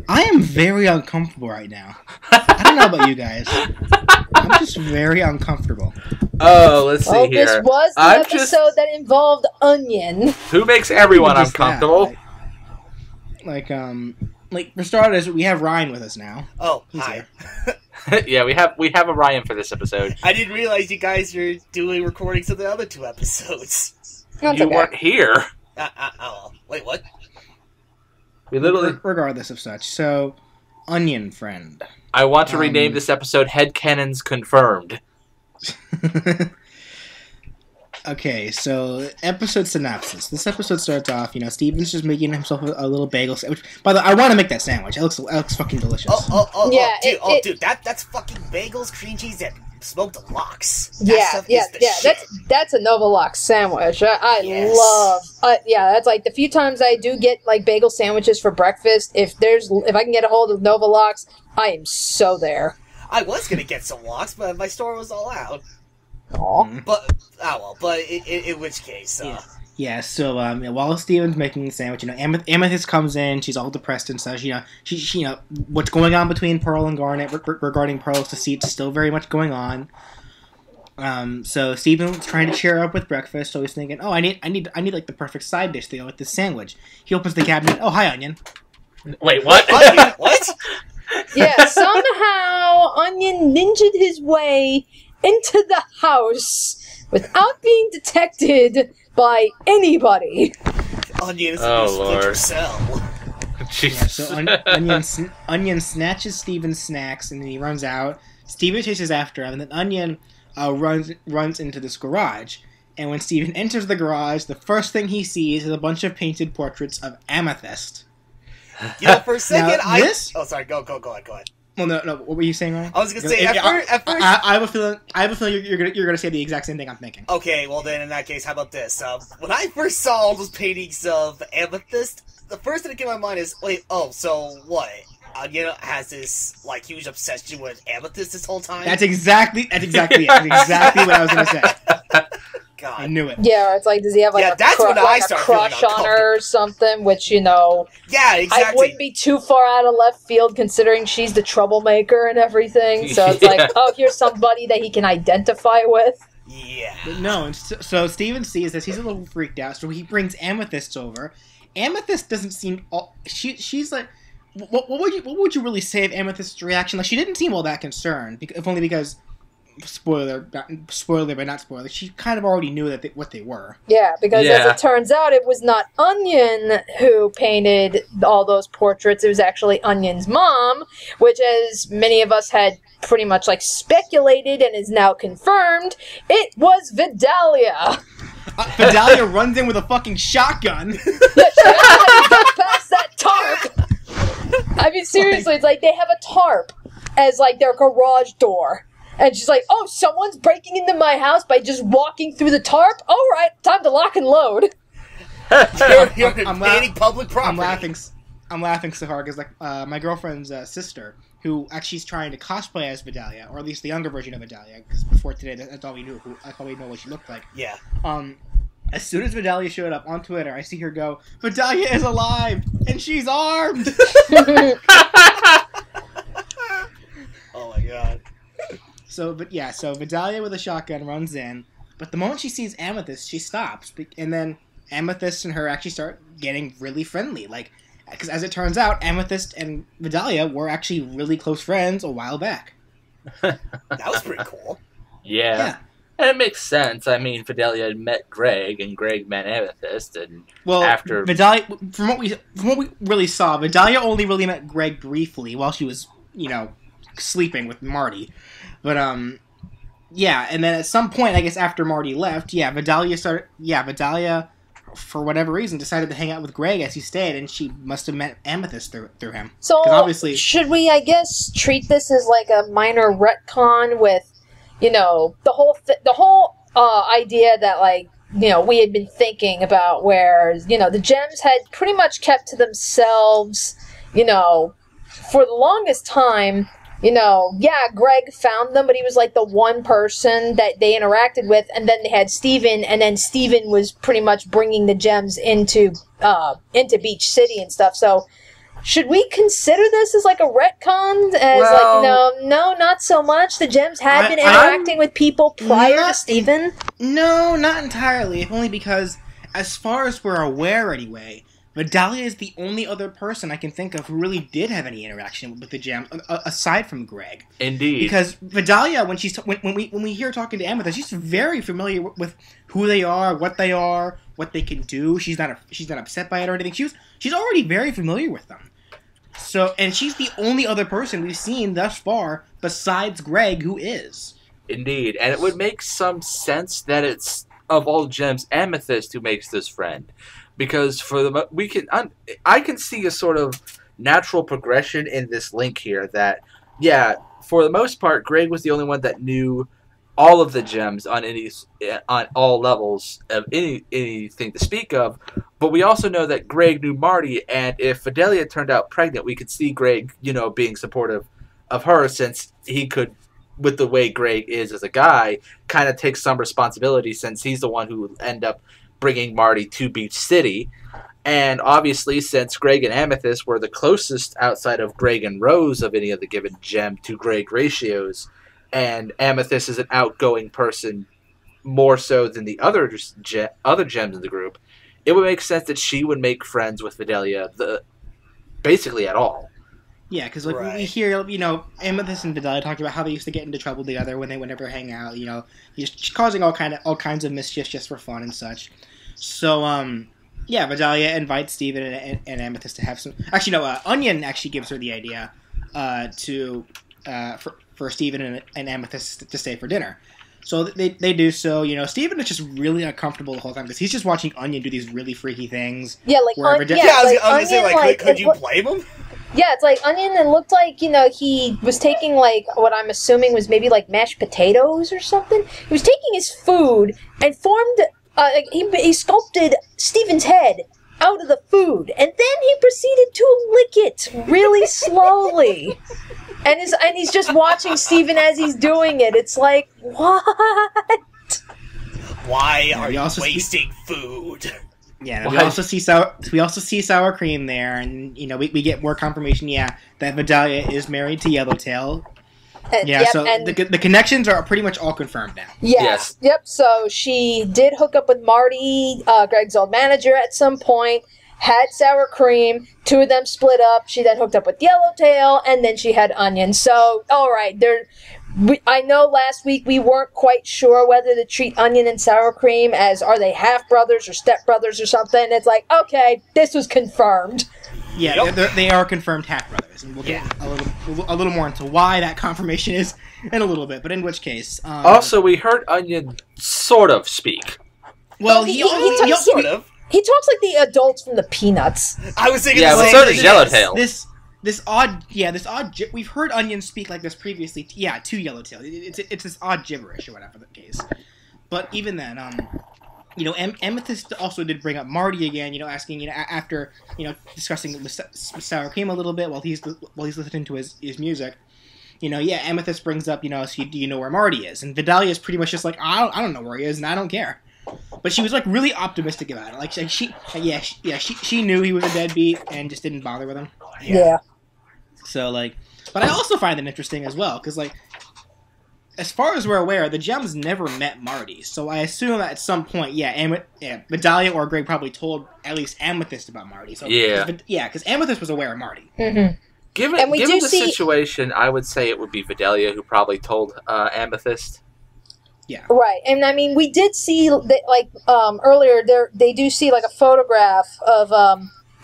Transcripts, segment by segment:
I am very uncomfortable right now. I don't know about you guys. I'm just very uncomfortable. Oh, let's see here. This was the episode that involved Onion. Who makes everyone uncomfortable? Like for starters, we have Ryan with us now. Oh, hi. Yeah, we have a Ryan for this episode. I didn't realize you guys were doing recordings of the other 2 episodes. You weren't here. Wait, what? We literally... Regardless of such. So, Onion Friend. I want to rename this episode Headcanons Confirmed. Okay, so episode synopsis. This episode starts off, Steven's just making himself a little bagel sandwich. By the way, I want to make that sandwich. It looks fucking delicious. Dude, that's fucking bagels, cream cheese, and smoked lox. That's a Nova Lox sandwich. I love. That's like the few times I do get like bagel sandwiches for breakfast. If I can get a hold of Nova Lox, I am so there. I was gonna get some lox, but my store was all out. Aww. But in which case, So while Steven's making the sandwich, Amethyst comes in. She's all depressed and such. She what's going on between Pearl and Garnet regarding Pearl's deceit is still very much going on. So Steven's trying to cheer her up with breakfast. So he's thinking, I need like the perfect side dish to go with this sandwich. He opens the cabinet. Oh, hi, Onion. Wait, what? Onion? What? Yeah, somehow Onion ninja'd his way into the house without being detected by anybody. Onion is a Splinter Cell. Jesus. Yeah, so Onion snatches Steven's snacks and then he runs out. Steven chases after him, and then Onion runs into this garage. And when Steven enters the garage, the first thing he sees is a bunch of painted portraits of Amethyst. For a second, Oh, sorry. Go ahead. Well, no. What were you saying, Ryan? I was gonna say at first. I have a feeling you're gonna say the exact same thing I'm thinking. Okay, well then in that case, how about this? When I first saw all those paintings of Amethyst, the first thing that came to my mind is, so what? Onion has this like huge obsession with Amethyst this whole time. That's exactly it. That's exactly what I was gonna say. God. I knew it. Yeah, it's like, does he have like a crush on her or something? Which, yeah, exactly. I wouldn't be too far out of left field considering she's the troublemaker and everything. So it's like, here's somebody that he can identify with. Yeah. But no, so Steven sees this. He's a little freaked out, so he brings Amethyst over. Amethyst doesn't seem... She's like... What would you really say of Amethyst's reaction? Like, she didn't seem all that concerned, if only because... Spoiler, but not spoiler. She kind of already knew what they were. Yeah, because as it turns out, it was not Onion who painted all those portraits. It was actually Onion's mom, which, as many of us had pretty much like speculated and is now confirmed, it was Vidalia. Vidalia runs in with a fucking shotgun. Yeah, she got past that tarp. I mean, seriously, it's like they have a tarp as like their garage door. And she's like, someone's breaking into my house by just walking through the tarp? All right, time to lock and load. You're invading public property. I'm laughing so hard because my girlfriend's sister, who actually is trying to cosplay as Vidalia, or at least the younger version of Vidalia, because before today, that's all we knew. That's all we know what she looked like. Yeah. As soon as Vidalia showed up on Twitter, I see her go, Vidalia is alive, and she's armed! Oh my god. So Vidalia with a shotgun runs in, but the moment she sees Amethyst, she stops, and then Amethyst and her actually start getting really friendly, because as it turns out, Amethyst and Vidalia were actually really close friends a while back. That was pretty cool. Yeah. And it makes sense. I mean, Vidalia had met Greg, and Greg met Amethyst, and after Vidalia, from what we really saw, Vidalia only really met Greg briefly while she was, sleeping with Marty. But, and then at some point, I guess after Marty left, Vidalia, for whatever reason, decided to hang out with Greg as he stayed, and she must have met Amethyst through him. So, obviously, should we, I guess, treat this as like a minor retcon with, the whole idea that, we had been thinking about where, the gems had pretty much kept to themselves, for the longest time. Greg found them, but he was like the one person that they interacted with, and then they had Steven, and then Steven was pretty much bringing the gems into Beach City and stuff. So, should we consider this as like a retcon? As no, not so much. The gems had been interacting with people prior to Steven. No, not entirely. If only because, as far as we're aware anyway, Vidalia is the only other person I can think of who really did have any interaction with the gem, aside from Greg. Indeed. Because Vidalia, when we hear her talking to Amethyst, she's very familiar with who they are, what they can do. She's not upset by it or anything. She's already very familiar with them. So, and she's the only other person we've seen thus far besides Greg who is. Indeed, and it would make some sense that it's, of all gems, Amethyst who makes this friend. Because I can see a sort of natural progression in this link here that, yeah, for the most part, Greg was the only one that knew all of the gems on all levels of anything to speak of. But we also know that Greg knew Marty, and if Fidelia turned out pregnant, we could see Greg, being supportive of her, since he could, with the way Greg is as a guy, kind of take some responsibility, since he's the one who would end up bringing Marty to Beach City. And obviously, since Greg and Amethyst were the closest outside of Greg and Rose of any of the given gem to Greg ratios, and Amethyst is an outgoing person more so than the other gems in the group, it would make sense that she would make friends with Fidelia basically at all. Yeah, because we hear, Amethyst and Vidalia talking about how they used to get into trouble together when they would never hang out, just causing all kinds of mischief just for fun and such. So, Vidalia invites Steven and Amethyst to have some... Actually, no, Onion actually gives her the idea for Steven and Amethyst to stay for dinner. So they do so. Steven is just really uncomfortable the whole time because he's just watching Onion do these really freaky things. Yeah, like I was gonna say, could you blame him? Yeah, it's like Onion. It looked like he was taking what I'm assuming was maybe like mashed potatoes or something. He was taking his food and formed. He sculpted Steven's head out of the food, and then he proceeded to lick it really slowly. And he's just watching Steven as he's doing it. It's like, what? Why are you wasting food? Yeah, we also see sour cream there, and we get more confirmation. Yeah, that Vidalia is married to Yellowtail. The connections are pretty much all confirmed now. Yes. Yep. So she did hook up with Marty, Greg's old manager, at some point. Had sour cream, two of them split up, she then hooked up with Yellowtail, and then she had Onion. So, alright, I know last week we weren't quite sure whether to treat Onion and sour cream as, are they half-brothers or step-brothers or something. It's like, okay, this was confirmed. Yeah, they are confirmed half-brothers, and we'll get a little more into why that confirmation is in a little bit, but in which case... also, we heard Onion sort of speak. Well, he sort of. He talks like the adults from the Peanuts. I was thinking the same thing. Yeah, but so does Yellowtail. This odd, we've heard Onion speak like this previously, to Yellowtail. It's this odd gibberish or whatever the case. But even then, Amethyst also did bring up Marty again, asking, after, discussing with Sour Cream a little bit while he's listening to his music. Amethyst brings up, so do you know where Marty is? And Vidalia is pretty much just like, I don't know where he is, and I don't care. But she was really optimistic about it. Like she knew he was a deadbeat and just didn't bother with him. Yeah. So but I also find it interesting as well because as far as we're aware, the gems never met Marty. So I assume that at some point, Vidalia or Greg probably told at least Amethyst about Marty. So because Amethyst was aware of Marty. Mm-hmm. Given the situation, I would say it would be Vidalia who probably told Amethyst. Yeah. Right, and I mean, we did see that, earlier. They do see a photograph of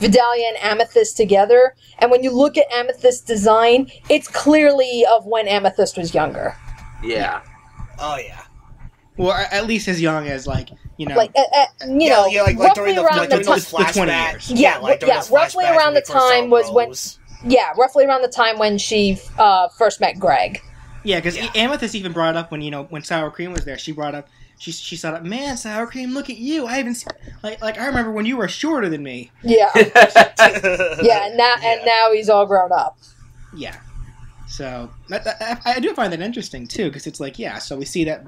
Vidalia and Amethyst together, and when you look at Amethyst's design, it's clearly of when Amethyst was younger. Yeah. Oh yeah. Well, at least as young as roughly during the 20 years. Roughly around the time was when. Yeah, roughly around the time when she first met Greg. Yeah, because Amethyst even brought up when Sour Cream was there. She brought up she saw that, man, Sour Cream, look at you. I haven't seen, I remember when you were shorter than me. Yeah, and now he's all grown up. Yeah, so I do find that interesting too because it's so we see that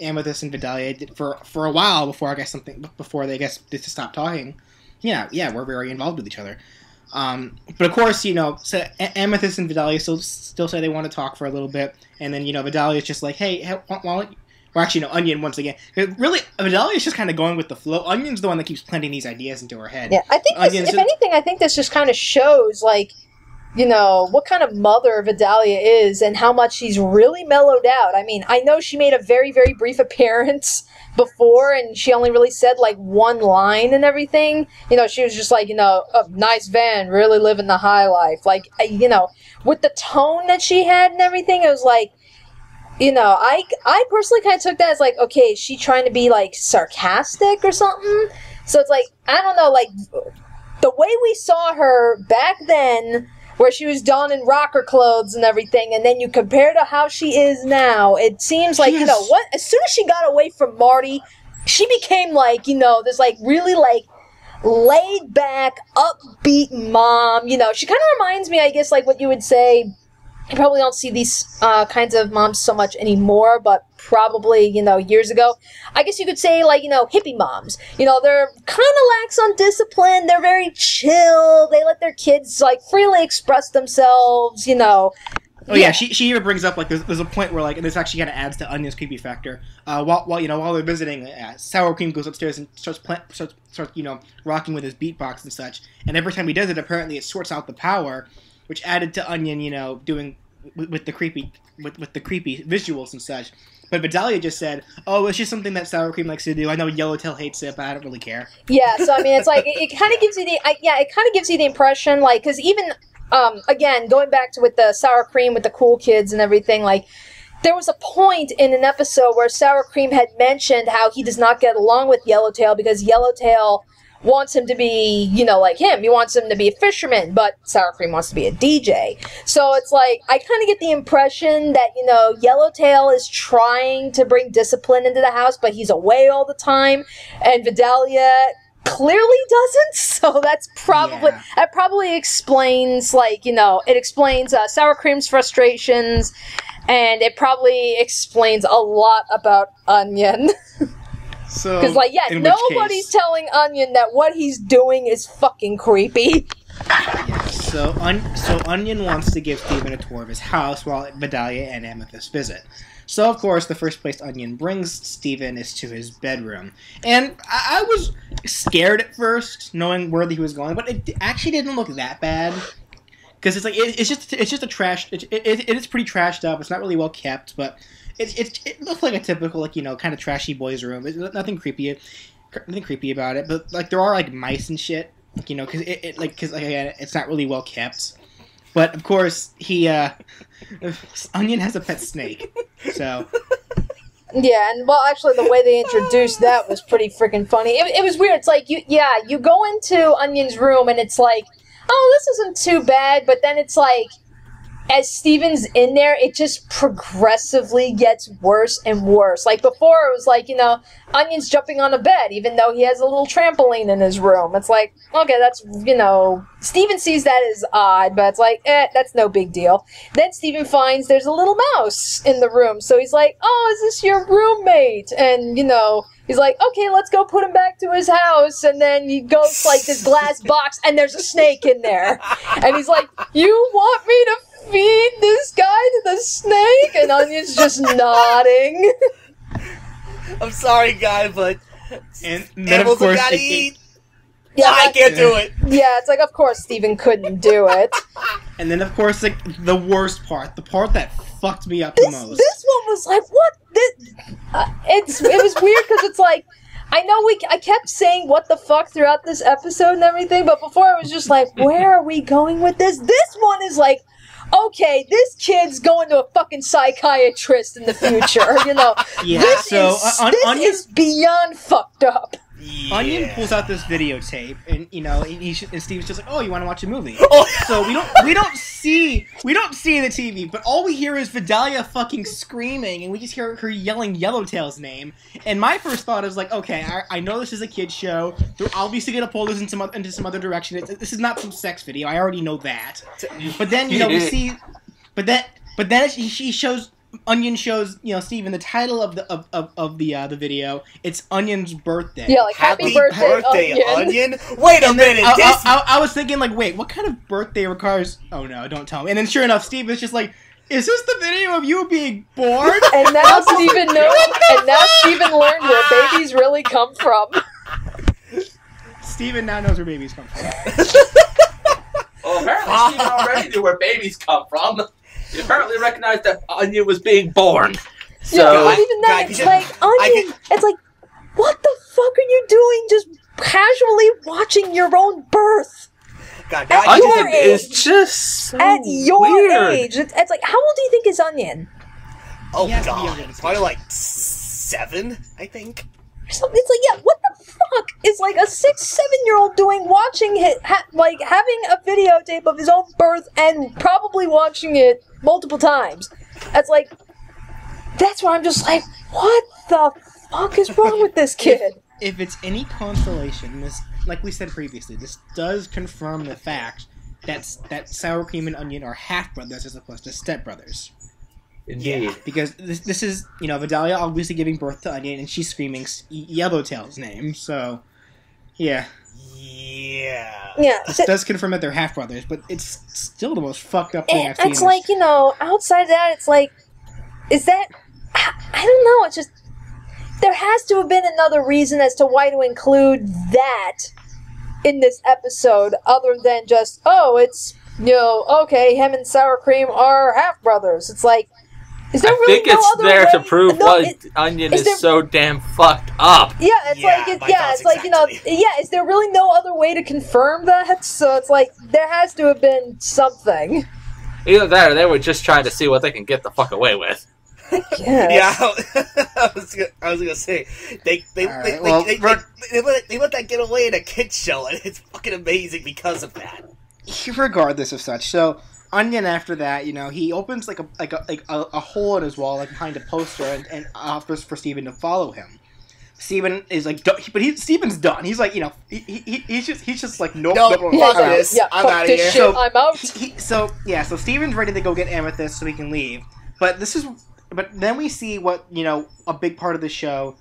Amethyst and Vidalia did for a while before they did to stop talking. Yeah, we're very involved with each other. But of course, so Amethyst and Vidalia still say they want to talk for a little bit, and then Vidalia's just like, hey, why don't well, actually, no, Onion once again. Really, Vidalia's just kind of going with the flow. Onion's the one that keeps planting these ideas into her head. Yeah, I think if anything, I think this just kind of shows, like, what kind of mother Vidalia is and how much she's really mellowed out. I mean, I know she made a very, very brief appearance before, and she only really said, like, one line and everything. She was just like, a nice van, really living the high life. Like, with the tone that she had and everything, it was like, I personally kind of took that as, like, okay, is she trying to be, like, sarcastic or something? So it's like, I don't know, like, the way we saw her back then, where she was donning rocker clothes and everything, and then you compare to how she is now, it seems like, as soon as she got away from Marty, she became, like, this, like, really, like, laid back, upbeat mom. She kind of reminds me, I guess, like what you would say. You probably don't see these kinds of moms so much anymore, but probably, years ago. I guess you could say, like, hippie moms. They're kind of lax on discipline. They're very chill. They let their kids, like, freely express themselves, Oh, yeah, she even brings up, like, there's a point where, like, and this actually kind of adds to Onion's creepy factor. While they're visiting, Sour Cream goes upstairs and starts rocking with his beatbox and such. And every time he does it, apparently it sorts out the power, which added to Onion, doing with the creepy visuals and such. But Vidalia just said, "Oh, it's just something that Sour Cream likes to do. I know Yellowtail hates it, but I don't really care." Yeah, so I mean, it's like it kind of gives you the impression, like, because even again, going back to with the Sour Cream with the cool kids and everything, like, there was a point in an episode where Sour Cream had mentioned how he does not get along with Yellowtail because Yellowtail wants him to be, like him. He wants him to be a fisherman, but Sour Cream wants to be a DJ. So it's like, I kind of get the impression that, Yellowtail is trying to bring discipline into the house, but he's away all the time, and Vidalia clearly doesn't, so that probably explains, like, it explains Sour Cream's frustrations, and it probably explains a lot about Onion. Because, like, nobody's telling Onion that what he's doing is fucking creepy. Yeah, so Onion wants to give Steven a tour of his house while Vidalia and Amethyst visit. So, of course, the first place Onion brings Steven is to his bedroom. And I was scared at first, knowing where he was going, but it actually didn't look that bad. Because it's like, it's just a trash, it is pretty trashed up, it's not really well kept, but it looks like a typical, like, kind of trashy boy's room. There's nothing creepy about it, but, like, there are, like, mice and shit, because again, it's not really well kept. But of course, Onion has a pet snake, so. Yeah, and well, actually, the way they introduced that was pretty freaking funny. It was weird. It's like you go into Onion's room and it's like, oh, this isn't too bad, but then it's like, as Steven's in there, it just progressively gets worse and worse. Like, before, it was like, Onion's jumping on a bed, even though he has a little trampoline in his room. It's like, okay, that's, Steven sees that as odd, but it's like, that's no big deal. Then Steven finds there's a little mouse in the room, so he's like, oh, is this your roommate? And, he's like, okay, let's go put him back to his house. And then he goes, like, this glass box, and there's a snake in there. And he's like, you want me to feed this guy to the snake? And Onion's just nodding. I'm sorry, guy, but and animals have gotta eat. Yeah, I can't do it. Yeah, it's like, of course Steven couldn't do it. And then, of course, like, the worst part, the part that fucked me up the most. This one was like, what? It was weird because it's like, I know I kept saying what the fuck throughout this episode and everything, but before it was just like, where are we going with this? This one is like, okay, this kid's going to a fucking psychiatrist in the future, Yeah, this is beyond fucked up. Yeah. Onion pulls out this videotape, and and Steve's just like, "Oh, you want to watch a movie?" Oh. So we don't see the TV, but all we hear is Vidalia fucking screaming, and we just hear her yelling Yellowtail's name. And my first thought is like, okay, I know this is a kids show. They're obviously gonna pull this into some other direction. This is not some sex video. I already know that. But then we see, but then she shows Onion shows, Steven, the title of the video. It's Onion's birthday. Yeah, like happy birthday, Onion. Wait a minute. I was thinking, like, wait, what kind of birthday requires? Oh no, don't tell me. And then sure enough, Steven's just like, is this the video of you being born? And now Steven knows. And now Steven learned where babies really come from. Steven now knows where babies come from. Well, apparently Steven already knew where babies come from. He apparently recognized that Onion was being born. So, yeah, but even then, it's like, Onion, it's like, what the fuck are you doing just casually watching your own birth? God, at your Onion age. is just so At your weird. age. It's like, how old do you think is Onion? Oh He has to be god, younger than probably like 7, I think. Something. It's like, yeah, what the fuck is like a 6-7-year-old doing watching it, like having a videotape of his own birth and probably watching it multiple times? That's like, that's why I'm just like, what the fuck is wrong with this kid? If it's any consolation, this, like we said previously, this does confirm the fact that Sour Cream and Onion are half-brothers as opposed to stepbrothers. Indeed. Yeah. Because this is, Vidalia obviously giving birth to Onion, and she's screaming Yellowtail's name, so, yeah. Yeah. Yeah. This does confirm that they're half-brothers, but it's still the most fucked up thing I've seen. It's like, outside of that, it's like, is that, I don't know, it's just, there has to have been another reason as to why to include that in this episode, other than just, oh, it's, okay, him and Sour Cream are half-brothers. It's like, is there really I think it's other there way? to prove why Onion is so damn fucked up. Yeah, it's like, is there really no other way to confirm that? So it's like, there has to have been something. Either that or they were just trying to see what they can get the fuck away with. Yes. Yeah, I was gonna say they let that get away in a kids show, and it's fucking amazing because of that. Regardless of such, so Onion after that, he opens like a hole in his wall, like behind a poster, and offers for Steven to follow him. Steven is like, but Steven's done. He's like, he's just like, nope, fuck this. I'm out of here. Shit, I'm out. So Steven's ready to go get Amethyst so he can leave. But then we see what, a big part of the show,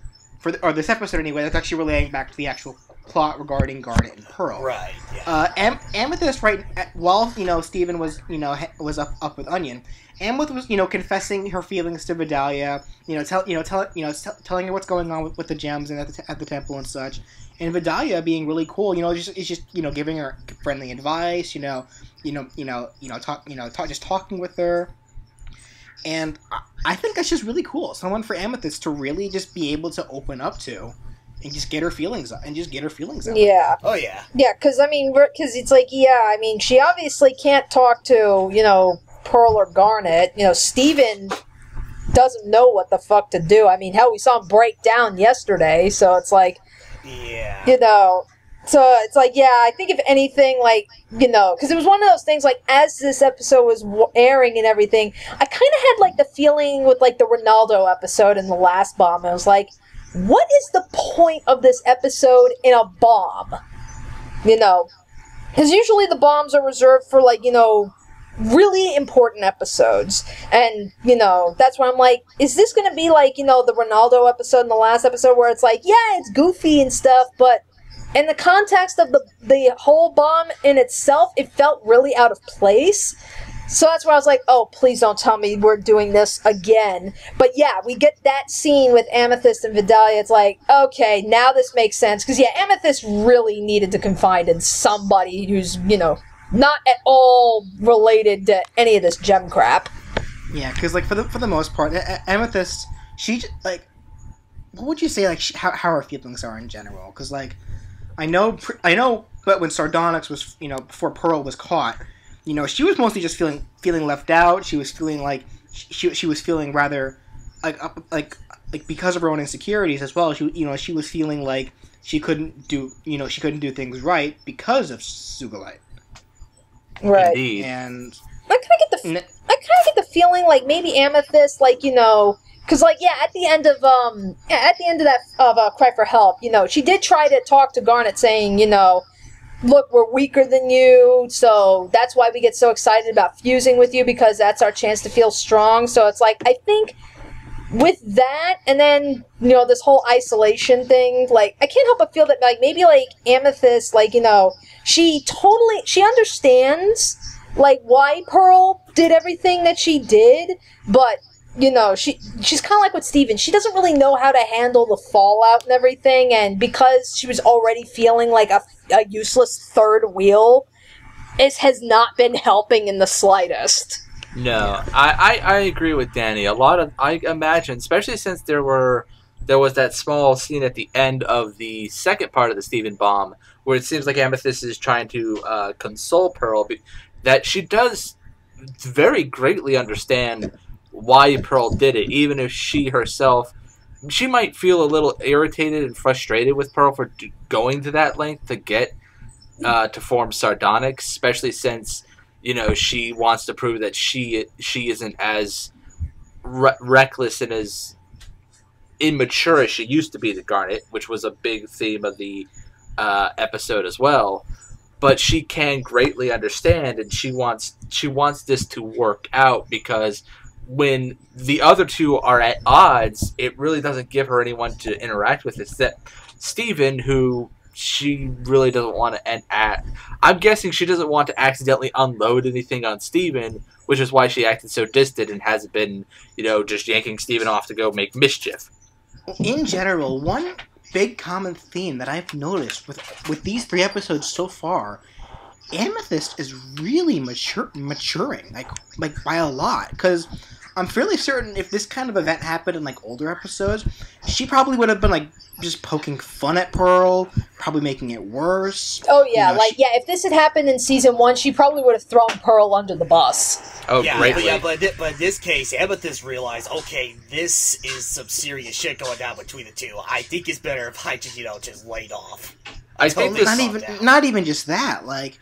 or this episode anyway, that's actually relating back to the actual plot regarding Garnet and Pearl. Right, yeah. Amethyst, while, Steven was, was up with Onion, Amethyst was, confessing her feelings to Vidalia, telling her what's going on with the gems and at the temple and such, and Vidalia being really cool, just giving her friendly advice, just talking with her. And I think that's just really cool. Someone for Amethyst to really just be able to open up to and just get her feelings out. Yeah. Oh, yeah. Yeah, because it's like, she obviously can't talk to, Pearl or Garnet. Steven doesn't know what the fuck to do. I mean, hell, we saw him break down yesterday, so it's like, yeah. So it's like, yeah, I think if anything, like, because it was one of those things, like, as this episode was airing and everything, I kind of had, like, the feeling with, like, the Ronaldo episode in the last bomb. I was like, what is the point of this episode in a bomb? Because usually the bombs are reserved for, like, really important episodes. And, that's why I'm like, is this going to be, like, the Ronaldo episode in the last episode where it's like, yeah, it's goofy and stuff, but in the context of the whole bomb in itself, it felt really out of place. So that's why I was like, oh, please don't tell me we're doing this again. But yeah, we get that scene with Amethyst and Vidalia. It's like, okay, now this makes sense. Because yeah, Amethyst really needed to confide in somebody who's, not at all related to any of this gem crap. Yeah, because like for the most part, Amethyst, she like, what would you say like how her feelings are in general? Because like, I know, but when Sardonyx was, before Pearl was caught, she was mostly just feeling left out. She was feeling like she was feeling rather like because of her own insecurities as well. She was feeling like she couldn't do things right because of Sugalite. Right. Indeed. And I kind of get the feeling like maybe Amethyst, like, because like, yeah, at the end of that Cry for Help, she did try to talk to Garnet, saying, look, we're weaker than you, so that's why we get so excited about fusing with you, because that's our chance to feel strong. So it's like, I think with that, and then, you know, this whole isolation thing, like, I can't help but feel that, like, maybe, like, Amethyst, like, you know, she understands, like, why Pearl did everything that she did, but, you know, she's kind of like with Steven. She doesn't really know how to handle the fallout and everything, and because she was already feeling like a useless third wheel, it has not been helping in the slightest. No, I agree with Danny. I imagine, especially since there was that small scene at the end of the second part of the Steven bomb, where it seems like Amethyst is trying to console Pearl, that she does very greatly understand why Pearl did it, even if she herself, she might feel a little irritated and frustrated with Pearl for going to that length to get to form Sardonyx, especially since, you know, she wants to prove that she isn't as reckless and as immature as she used to be to Garnet, which was a big theme of the episode as well. But she can greatly understand, and she wants this to work out, because when the other two are at odds, it really doesn't give her anyone to interact with. It's that Steven, who she really doesn't want to end at. I'm guessing she doesn't want to accidentally unload anything on Steven, which is why she acted so distant and hasn't been, you know, just yanking Steven off to go make mischief. In general, one big common theme that I've noticed with these 3 episodes so far, Amethyst is really maturing, like by a lot, because I'm fairly certain if this kind of event happened in, like, older episodes, she probably would have been, like, just poking fun at Pearl, probably making it worse. Oh, yeah, you know, if this had happened in Season 1, she probably would have thrown Pearl under the bus. Oh, yeah, greatly. but in this case, Amethyst realized, okay, this is some serious shit going down between the two. I think it's better if I just, just laid off. I think this not even just that, like,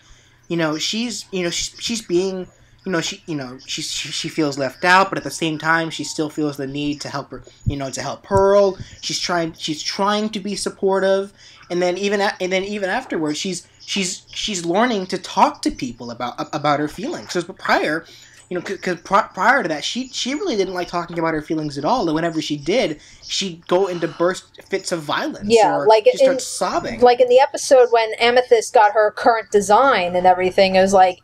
she's being, she feels left out, but at the same time, she still feels the need to help her, to help Pearl. She's trying to be supportive, and then even afterwards, she's learning to talk to people about her feelings. Because prior to that, she really didn't like talking about her feelings at all. And whenever she did, she'd go into fits of violence. Yeah, or like just start sobbing. Like in the episode when Amethyst got her current design and everything, it was like,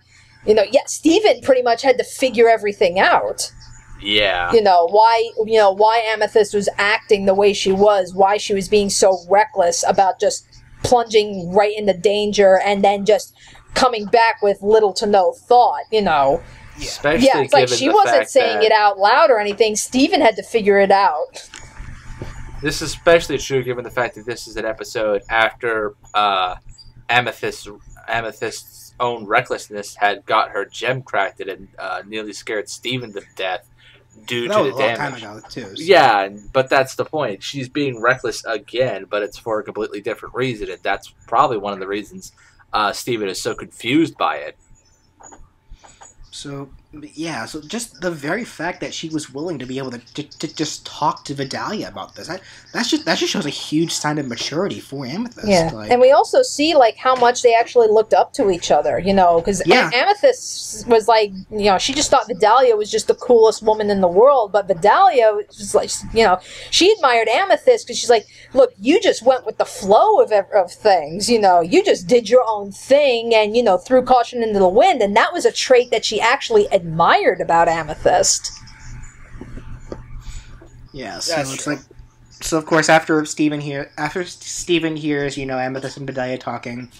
Steven pretty much had to figure everything out. Yeah. Why Amethyst was acting the way she was, why she was being so reckless about just plunging right into danger and then just coming back with little to no thought, Yeah. Especially it's like she wasn't saying it out loud or anything. Steven had to figure it out. This is especially true given the fact that this is an episode after Amethyst's own recklessness had got her gem cracked and nearly scared Steven to death due to the damage. Time ago too. So. Yeah, but that's the point. She's being reckless again, but it's for a completely different reason, and that's probably one of the reasons Steven is so confused by it. So just the very fact that she was willing to be able to just talk to Vidalia about this, that just shows a huge sign of maturity for Amethyst. Yeah, and we also see how much they actually looked up to each other, because Amethyst was like, she just thought Vidalia was just the coolest woman in the world, but Vidalia was like, she admired Amethyst because she's like, look, you just went with the flow of things, you just did your own thing and, threw caution into the wind, and that was a trait that she actually admired about Amethyst. Yeah, so it's true. So of course after Steven hears, Amethyst and Vidalia talking,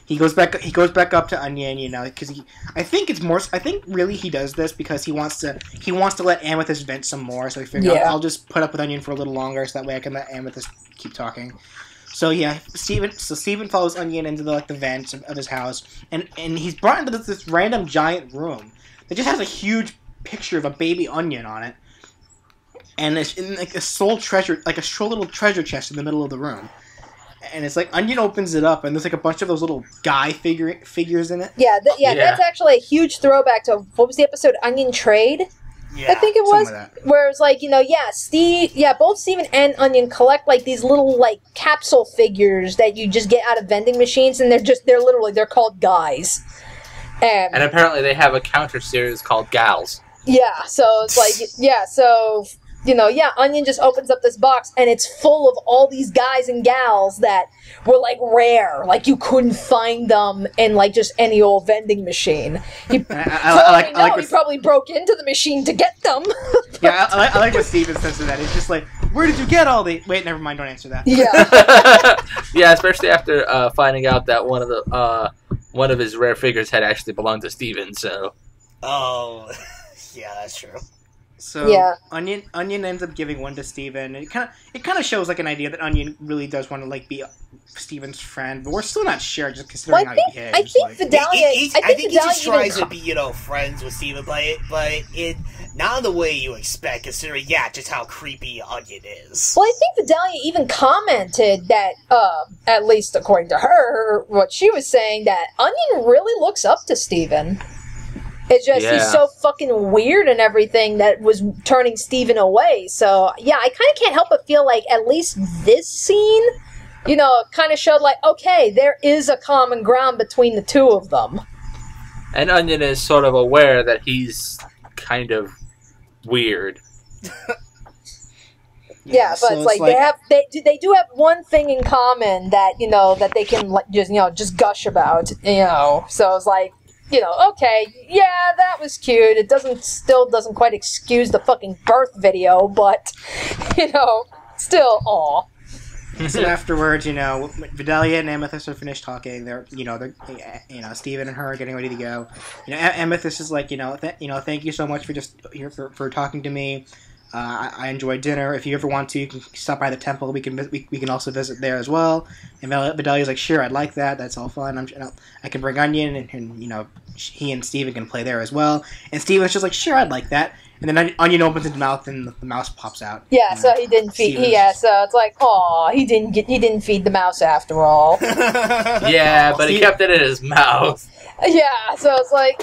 he goes back up to Onion, because I think really he does this because he wants to let Amethyst vent some more, so he figured I'll just put up with Onion for a little longer so that way I can let Amethyst keep talking. So yeah, Steven follows Onion into the vents of his house, and he's brought into this random giant room that just has a huge picture of a baby onion on it, and it's in a little treasure chest in the middle of the room. And it's like Onion opens it up, and there's a bunch of those little guy figures in it. Yeah, that's actually a huge throwback to what was the episode, Onion Trade? Yeah. I think it was Something like that. where it's like, both Steven and Onion collect like these little like capsule figures that you just get out of vending machines, and they're called guys. And apparently they have a counter series called Gals. Yeah, so it's like, Onion just opens up this box, and it's full of all these guys and gals that were, like, rare. Like, you couldn't find them in, like, just any old vending machine. He probably broke into the machine to get them. Yeah, I like what Steven says to that. It's just like, where did you get all the... Wait, never mind, don't answer that. Yeah. Yeah, especially after finding out that one of his rare figures had actually belonged to Steven, so... Oh, yeah, that's true. So Yeah. Onion ends up giving one to Steven. It kind of shows like an idea that Onion really does want to like be Steven's friend, but we're still not sure just considering how he behaves. I think Vidalia. I think he just tries to be friends with Steven, but it not in the way you expect, considering just how creepy Onion is. Well, I think Vidalia even commented that, at least according to her, what she was saying, that Onion really looks up to Steven. It's just, he's so fucking weird and everything that was turning Steven away. So, yeah, I kind of can't help but feel like at least this scene, kind of showed like, okay, there is a common ground between the two of them. And Onion is sort of aware that he's kind of weird. Yeah, but so it's like they do have one thing in common that, that they can just gush about, So it's like, okay, yeah, that was cute. It still doesn't quite excuse the fucking birth video, but, still, aw. So afterwards, Vidalia and Amethyst are finished talking. They're Steven and her are getting ready to go. Amethyst is like, thank you so much for talking to me. I enjoyed dinner. If you ever want to, you can stop by the temple. We can also visit there as well. And Vidalia's like, sure, I'd like that. That's all fun. I can bring Onion, and he and Steven can play there as well. And Steven's just like, sure, I'd like that. And then Onion opens his mouth, and the mouse pops out. Yeah, so he didn't feed. So it's like, aw, he didn't feed the mouse after all. Yeah, but he kept it in his mouth. Yeah, so it's like,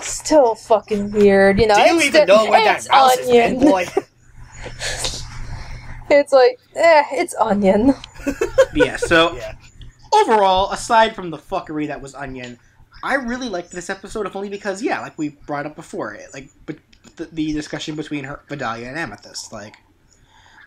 still fucking weird, Do you even know where that mouse has been, boy? It's like, it's Onion. Yeah, so overall, aside from the fuckery that was Onion, I really liked this episode, if only because, like we brought up before, the discussion between Vidalia and Amethyst, like,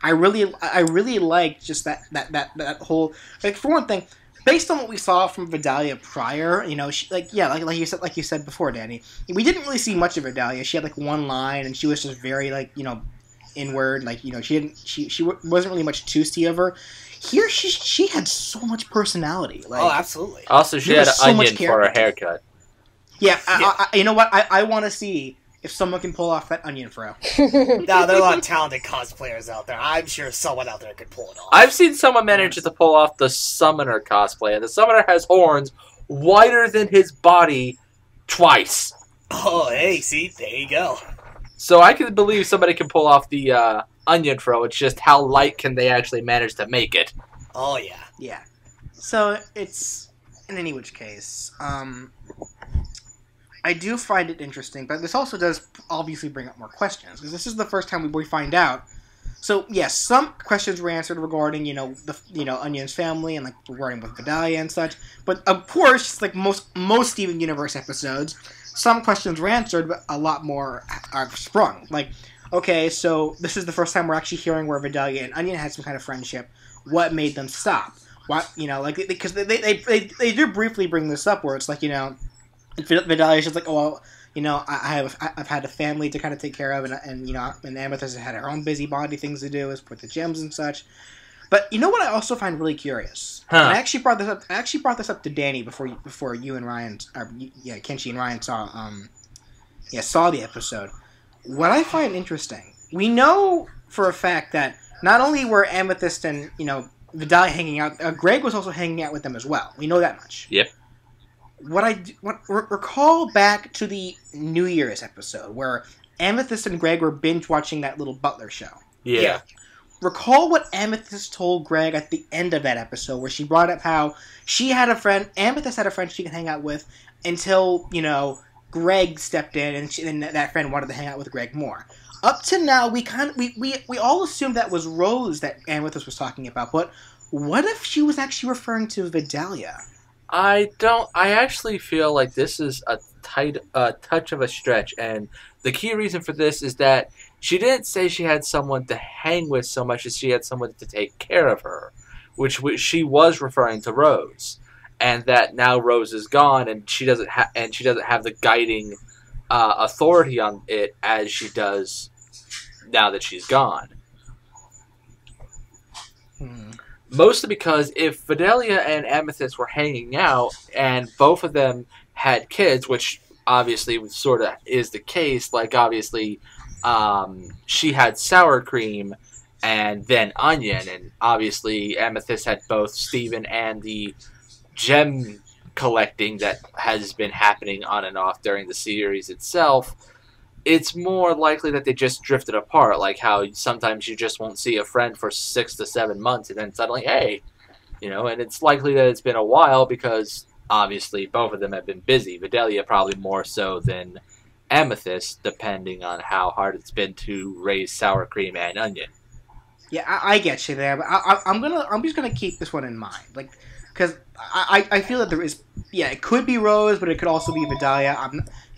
I really liked just that whole, like, for one thing, based on what we saw from Vidalia prior, she, like you said before, Danny, we didn't really see much of Vidalia. She had like one line, and she was just very like inward, like she wasn't really much to see of her. Here, she had so much personality. Like, oh, absolutely. Also, she had an onion for her haircut. Yeah, you know what? I want to see if someone can pull off that onion fro. No, there are a lot of talented cosplayers out there. I'm sure someone out there could pull it off. I've seen someone manage to pull off the Summoner cosplay. The Summoner has horns wider than his body twice. Oh, hey, see? There you go. So I can believe somebody can pull off the onion fro. It's just how light can they actually manage to make it? Oh, yeah. Yeah. So it's, in any which case, I do find it interesting, but this also does obviously bring up more questions, because this is the first time we find out. So, yes, some questions were answered regarding, Onion's family and, like, regarding with Vidalia and such, but, of course, like most Steven Universe episodes, some questions were answered, but a lot more are sprung. Like, okay, so this is the first time we're actually hearing where Vidalia and Onion had some kind of friendship. What made them stop? What, because they do briefly bring this up, where it's like, Vidalia's just like, oh, well, I've had a family to kind of take care of, and Amethyst has had her own busybody things to do, is with the gems and such. But you know what I also find really curious? Huh. And I actually brought this up to Danny before you and Ryan, Kenshi and Ryan saw the episode. What I find interesting, we know for a fact that not only were Amethyst and Vidalia hanging out, Greg was also hanging out with them as well. We know that much. Yep. Recall back to the New Year's episode where Amethyst and Greg were binge watching that little butler show. Yeah. Recall what Amethyst told Greg at the end of that episode, where she brought up how Amethyst had a friend she could hang out with until, Greg stepped in, and that friend wanted to hang out with Greg more. Up to now, we all assumed that was Rose that Amethyst was talking about, but what if she was actually referring to Vidalia? I actually feel like this is a touch of a stretch, and the key reason for this is that she didn't say she had someone to hang with so much as she had someone to take care of her, which she was referring to Rose, and that now Rose is gone, and she doesn't have the guiding authority on it as she does now that she's gone. Mostly because if Vidalia and Amethyst were hanging out and both of them had kids, which obviously sort of is the case, like obviously she had Sour Cream and then Onion, and obviously Amethyst had both Steven and the gem collecting that has been happening on and off during the series itself, it's more likely that they just drifted apart, like how sometimes you just won't see a friend for 6 to 7 months, and then suddenly, hey, and it's likely that it's been a while because obviously both of them have been busy. Vidalia probably more so than Amethyst, depending on how hard it's been to raise Sour Cream and Onion. Yeah, I get you there, but I'm just gonna keep this one in mind, like, because I feel that there is, it could be Rose, but it could also be Vidalia.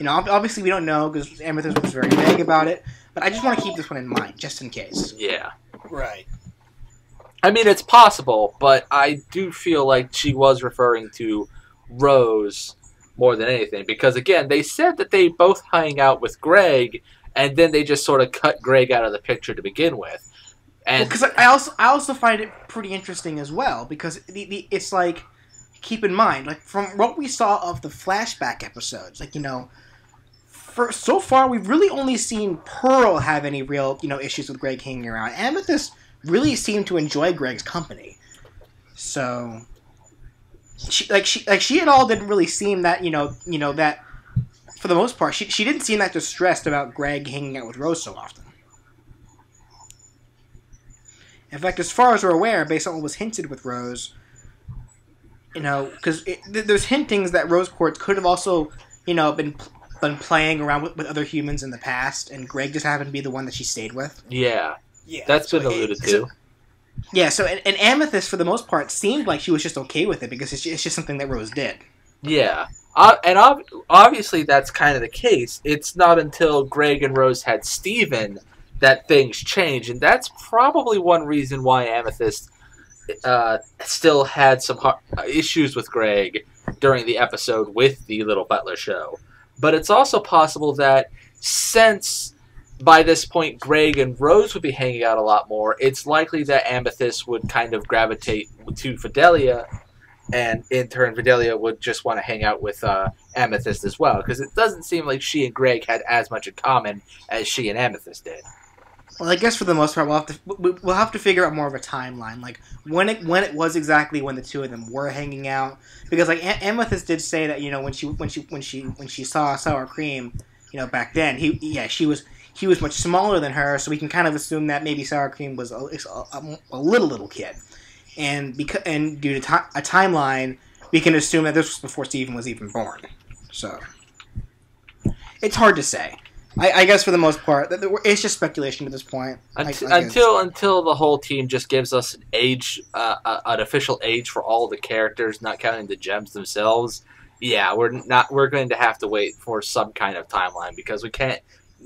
Obviously we don't know because Amethyst was very vague about it, but I just want to keep this one in mind just in case. Yeah, Right. I mean, it's possible, but I do feel like she was referring to Rose more than anything, because again, they said that they both hang out with Greg, and then they just sort of cut Greg out of the picture to begin with. And because I also find it pretty interesting as well, because it's like, keep in mind, like from what we saw of the flashback episodes, like so far we've really only seen Pearl have any real issues with Greg hanging around. Amethyst really seemed to enjoy Greg's company, so she at all didn't really seem that that for the most part she didn't seem that distressed about Greg hanging out with Rose so often. In fact, as far as we're aware, based on what was hinted with Rose, because there's hintings that Rose Quartz could have also, been playing around with other humans in the past, and Greg just happened to be the one that she stayed with. Yeah, that's been alluded to. Yeah, so and Amethyst, for the most part, seemed like she was just okay with it because it's just something that Rose did. Yeah, and obviously that's kind of the case. It's not until Greg and Rose had Steven that things change, and that's probably one reason why Amethyst still had some issues with Greg during the episode with the Little Butler show. But it's also possible that since by this point Greg and Rose would be hanging out a lot more, it's likely that Amethyst would kind of gravitate to Vidalia, and in turn Vidalia would just want to hang out with Amethyst as well, because it doesn't seem like she and Greg had as much in common as she and Amethyst did. Well, I guess for the most part, we'll have to figure out more of a timeline, like when it was exactly when the two of them were hanging out. Because like Amethyst did say that when she saw Sour Cream, back then he was much smaller than her, so we can kind of assume that maybe Sour Cream was a little kid, and due to a timeline, we can assume that this was before Steven was even born. So it's hard to say. I guess for the most part, it's just speculation at this point. Until the whole team just gives us an age, an official age for all the characters, not counting the gems themselves. Yeah, we're going to have to wait for some kind of timeline, because we can't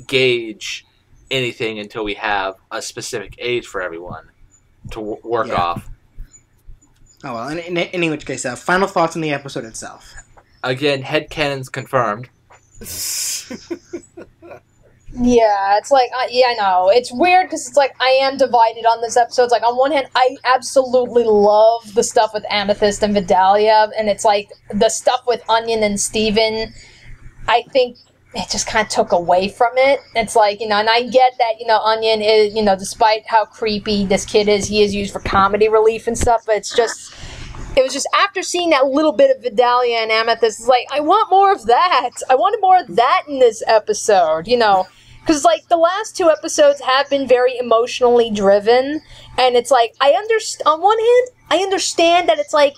gauge anything until we have a specific age for everyone to work off. Oh well, in any which case, final thoughts on the episode itself. Again, headcanons confirmed. Yeah, it's like, I know. It's weird because it's like, I am divided on this episode. It's like, on one hand, I absolutely love the stuff with Amethyst and Vidalia, and it's like, the stuff with Onion and Steven, I think it just kind of took away from it. It's like, and I get that, Onion is, despite how creepy this kid is, he is used for comedy relief and stuff, but it was just after seeing that little bit of Vidalia and Amethyst, it's like, I want more of that. I wanted more of that in this episode, Because, like, the last two episodes have been very emotionally driven, and it's like, on one hand, I understand that it's like,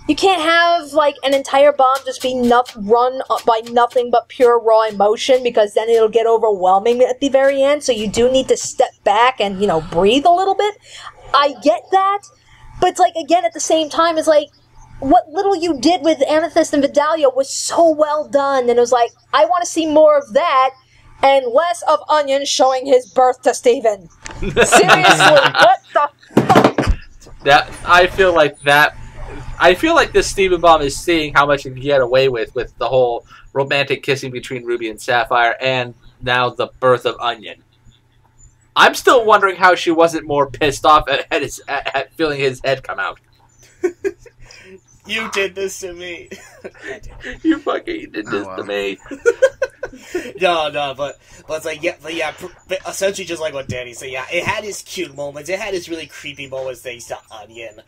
You can't have, like, an entire bomb just be run by nothing but pure raw emotion, because then it'll get overwhelming at the very end, so you do need to step back and, breathe a little bit. I get that, but it's like, again, at the same time, it's like, what little you did with Amethyst and Vidalia was so well done, and it was like, I want to see more of that, and less of Onion showing his birth to Steven. Seriously, what the fuck? I feel like this Steven Bomb is seeing how much it can get away with the whole romantic kissing between Ruby and Sapphire, and now the birth of Onion. I'm still wondering how she wasn't more pissed off at feeling his head come out. You did this to me. You fucking did this to me. No, but it's like, but essentially just like what Danny said, it had its cute moments, it had its really creepy moments thanks to Onion.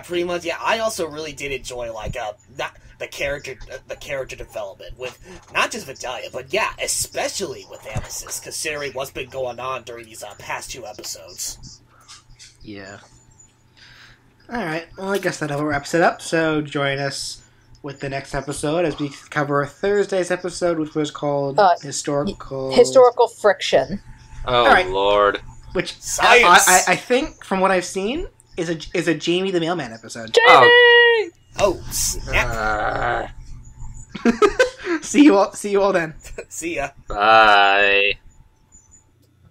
Pretty much, I also really did enjoy, like, not the character development with not just Vidalia, but especially with Amethyst, considering what's been going on during these past 2 episodes. Yeah. Alright, well, I guess that wraps it up, so join us with the next episode as we cover Thursday's episode, which was called Historical Friction. Oh, right. Lord. Which Science. I think, from what I've seen, is a Jamie the Mailman episode. Jamie! Oh, snap. See you all then. See ya. Bye.